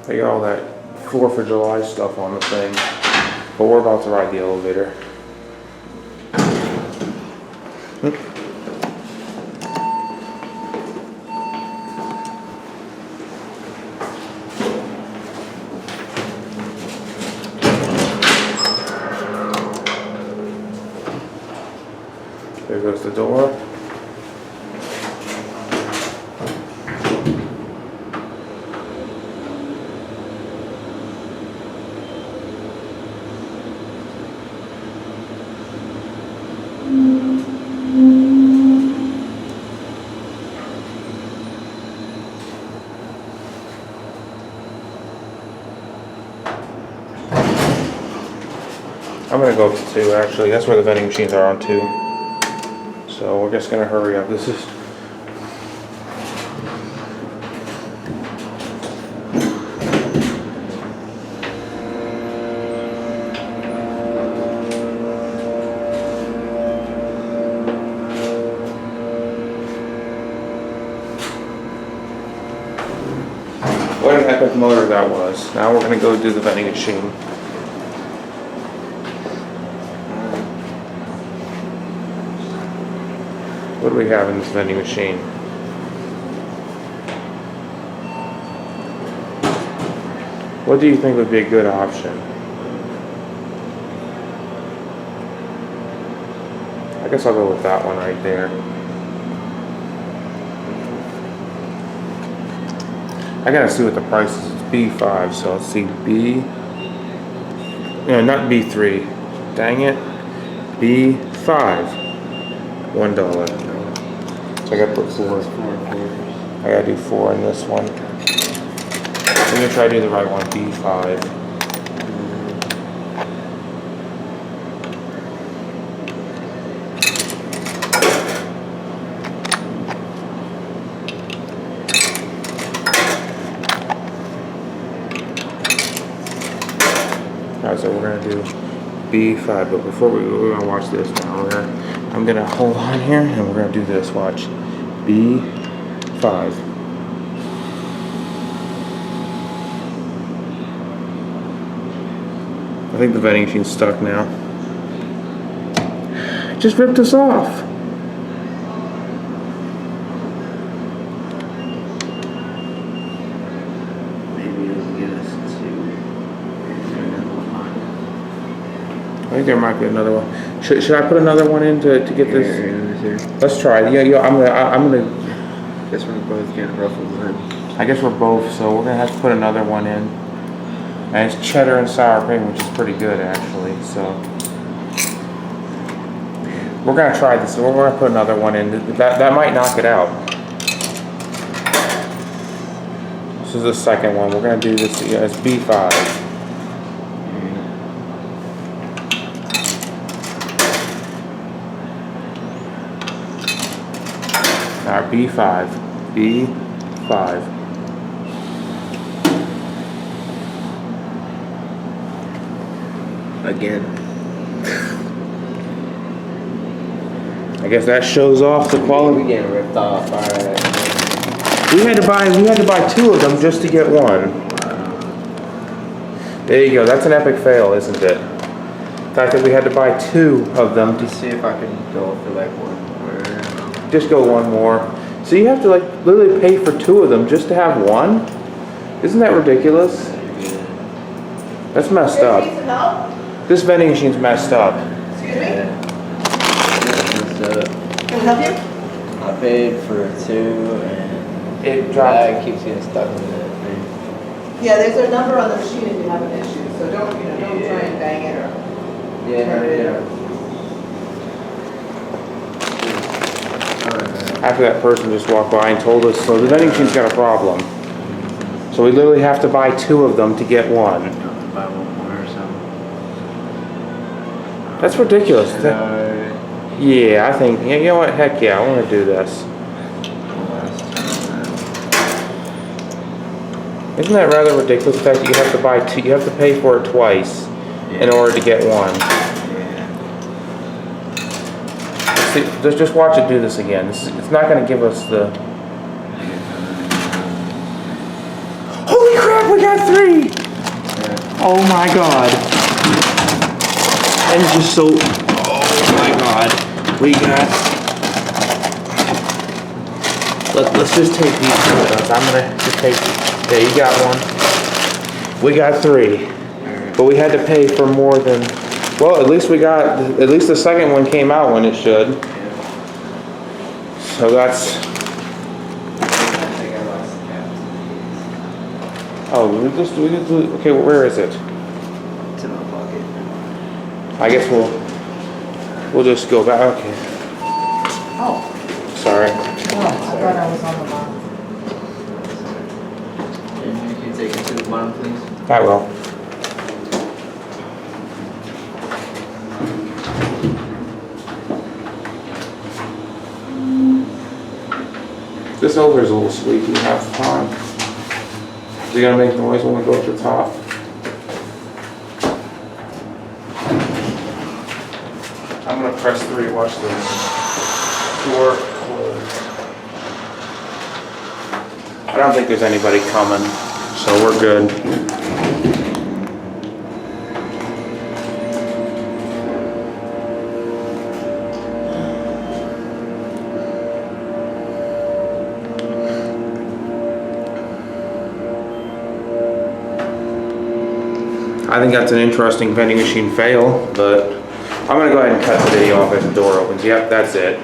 They got all that 4th of July stuff on the thing. But we're about to ride the elevator. There goes the door. I'm gonna go up to 2 actually. That's where the vending machines are on 2. So we're just gonna hurry up. This is what an epic motor that was. Now we're gonna go do the vending machine. What do we have in this vending machine? What do you think would be a good option? I guess I'll go with that one right there. I gotta see what the price is. It's B5, so let's see. No, not B3. Dang it. B5. $1. So I gotta put 4. I gotta do 4 in this one. I'm gonna try to do the right one. B5. Alright, so we're gonna do B5, but before we're gonna watch this now. I'm gonna hold on here and we're gonna do this. Watch. B5. I think the vending machine's stuck now. It just ripped us off. Maybe it'll get us to. I think there might be another one. Should I put another one in to get this? Let's try it. Yeah, I'm gonna. Guess we're both getting ruffled then. I guess we're both, so we're gonna have to put another one in. And it's cheddar and sour cream, which is pretty good actually. So we're gonna try this. We're gonna put another one in. That might knock it out. This is the second one. We're gonna do this. Yeah, it's B5. Alright, B5. B5. Again. I guess that shows off the quality. We getting ripped off. Alright. We had to buy 2 of them just to get one. There you go. That's an epic fail, isn't it? The fact that we had to buy 2 of them to Let's see if I can go for like one more. just go one more. So you have to like literally pay for 2 of them just to have one? Isn't that ridiculous? That's messed up. Need some help? This vending machine's messed up. Excuse me? So Can we help you? I paid for 2 and It that keeps getting stuck in the thing. Yeah, there's a number on the machine if you have an issue, so don't try and bang it or. Yeah. After that person just walked by and told us, so the vending machine's got a problem. So we literally have to buy 2 of them to get one. Buy one more or something. That's ridiculous. Should Yeah, I think, you know what, heck yeah, I want to do this. Isn't that rather ridiculous, the fact that you have to buy 2, you have to pay for it twice in order to get one? See, just watch it do this again. It's not going to give us the... Holy crap, we got got 3. Oh my god. And just so, oh my god. We got, let's just take these two with us. I'm gonna just take, there, you got 1. We got 3. But we had to pay for more than, well, at least the second one came out when it should. So that's, I think I lost the oh, okay, well, where is it? cap. It's in my pocket. I guess we'll just go back, okay, Oh, sorry. oh, I thought I was on the line. And you can take it to the bottom, please. I will. This over is a little squeaky half the time. Is it gonna make noise when we go up the top? I'm gonna press 3, watch this. Door closed. I don't think there's anybody coming, so we're good. I think that's an interesting vending machine fail, but I'm gonna go ahead and cut the video off as the door opens. Yep, that's it.